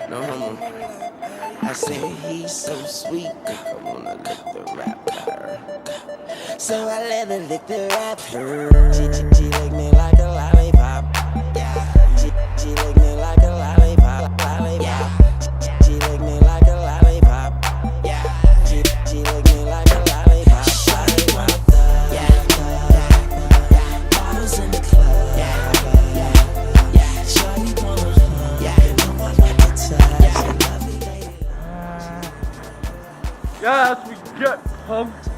No homo. I said he's so sweet, I wanna lick the rapper. So I let her lick the rapper. She lick me like a lollipop. She lick me like a lollipop. She lick me like a lollipop. She lick me like a lollipop. Bottles in the club. Shawty wanna hug. You know I like the touch. Yes, we get pumped.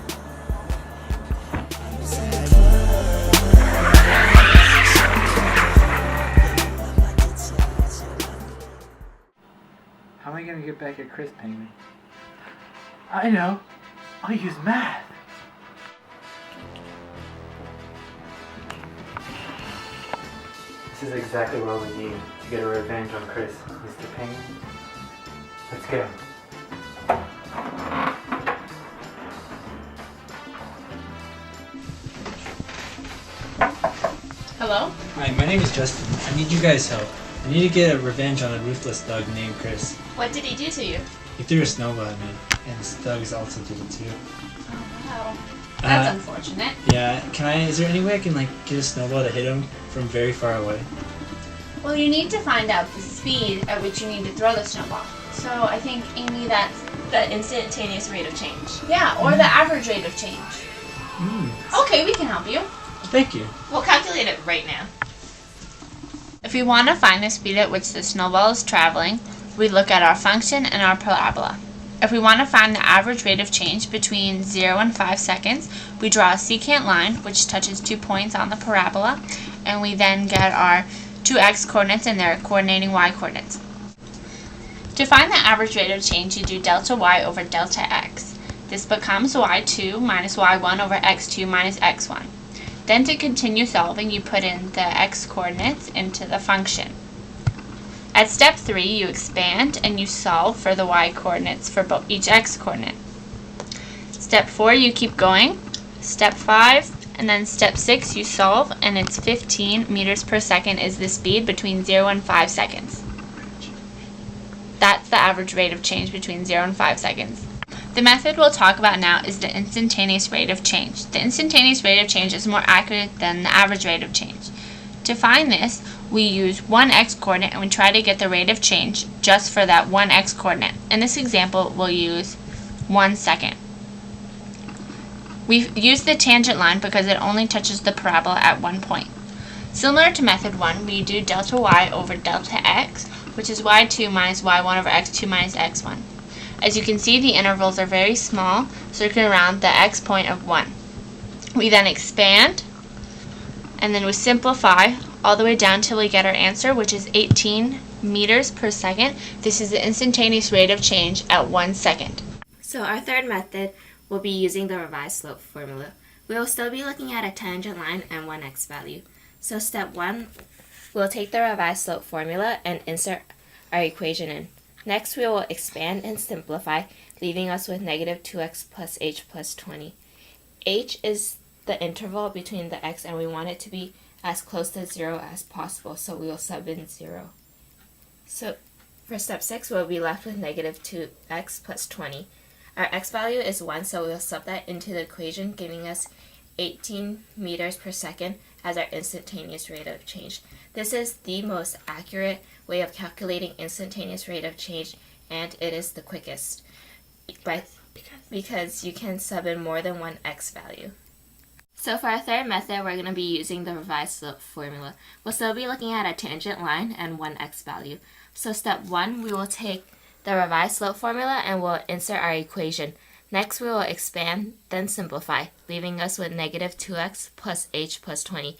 How am I gonna get back at Chris Penguin? I know. I'll use math. This is exactly what we need to get a revenge on Chris, Mr. Penguin. Let's go. Hello? Hi, my name is Justin. I need you guys' help. I need to get a revenge on a ruthless thug named Chris. What did he do to you? He threw a snowball at me, and this thug is also did it too. Oh, wow. That's unfortunate. Yeah, is there any way I can get a snowball to hit him from very far away? Well, you need to find out the speed at which you need to throw the snowball. So I think, Amy, that's the instantaneous rate of change. Yeah, or the average rate of change. Okay, we can help you. Thank you. We'll calculate it right now. If we want to find the speed at which the snowball is traveling, we look at our function and our parabola. If we want to find the average rate of change between 0 and 5 seconds, we draw a secant line which touches 2 points on the parabola, and we then get our 2 x coordinates and their coordinating y coordinates. To find the average rate of change, you do delta y over delta x. This becomes y2 minus y1 over x2 minus x1. Then to continue solving, you put in the x coordinates into the function. At step 3, you expand and you solve for the y coordinates for each x coordinate. Step 4, you keep going. Step 5, and then step 6, you solve, and it's 15 meters per second is the speed between 0 and 5 seconds. That's the average rate of change between 0 and 5 seconds. The method we'll talk about now is the instantaneous rate of change. The instantaneous rate of change is more accurate than the average rate of change. To find this, we use one x coordinate and we try to get the rate of change just for that one x coordinate. In this example, we'll use 1 second. We use the tangent line because it only touches the parabola at one point. Similar to method 1, we do delta y over delta x, which is y2 minus y1 over x2 minus x1. As you can see, the intervals are very small, circling around the x point of 1. We then expand, and then we simplify all the way down till we get our answer, which is 18 meters per second. This is the instantaneous rate of change at 1 second. So our third method will be using the revised slope formula. We will still be looking at a tangent line and one x value. So step 1, we'll take the revised slope formula and insert our equation in. Next, we will expand and simplify, leaving us with negative 2x plus h plus 20. H is the interval between the x, and we want it to be as close to 0 as possible, so we will sub in 0. So for step 6, we'll be left with negative 2x plus 20. Our x value is 1, so we'll sub that into the equation, giving us 18 meters per second as our instantaneous rate of change. This is the most accurate way of calculating instantaneous rate of change, and it is the quickest because you can sub in more than one x value. So for our third method, we're going to be using the revised slope formula. We'll still be looking at a tangent line and one x value. So step 1, we will take the revised slope formula and we'll insert our equation. Next, we will expand, then simplify, leaving us with negative 2x plus h plus 20.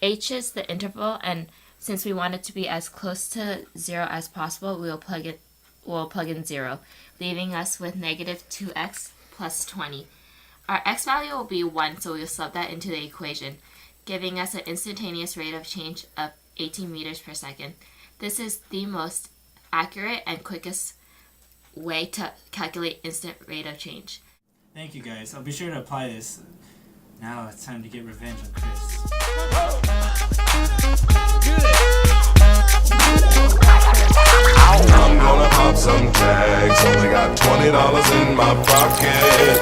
H is the interval, and since we want it to be as close to 0 as possible, we'll plug in 0, leaving us with negative 2x plus 20. Our x value will be 1, so we'll sub that into the equation, giving us an instantaneous rate of change of 18 meters per second. This is the most accurate and quickest way to calculate instant rate of change. Thank you guys. I'll be sure to apply this. Now it's time to get revenge on Chris. in my pocket.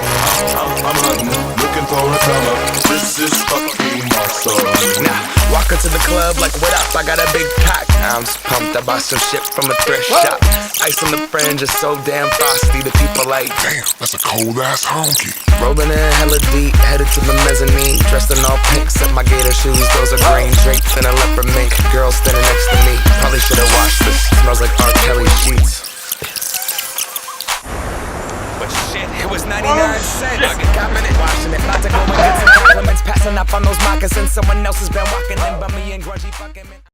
I'm hunting, looking for a summer. This is fucking awesome. Now, walk into the club like, what up? I got a big cock. I'm just pumped. I bought some shit from a thrift shop. Ice on the fringe is so damn frosty. The people like, Damn, that's a cold ass honky. rolling in hella deep, headed to the mezzanine. Dressed in all pink, set my gator shoes. Those are green drapes in a leopard mink. Girl standing next to me. Probably should've washed this. Smells like R. Kelly sheets. But shit, it was 99 cents. Copping it, washing it. About to go and get some compliments. Passing up on those moccasins. Someone else has been walking in by me and grungy fucking.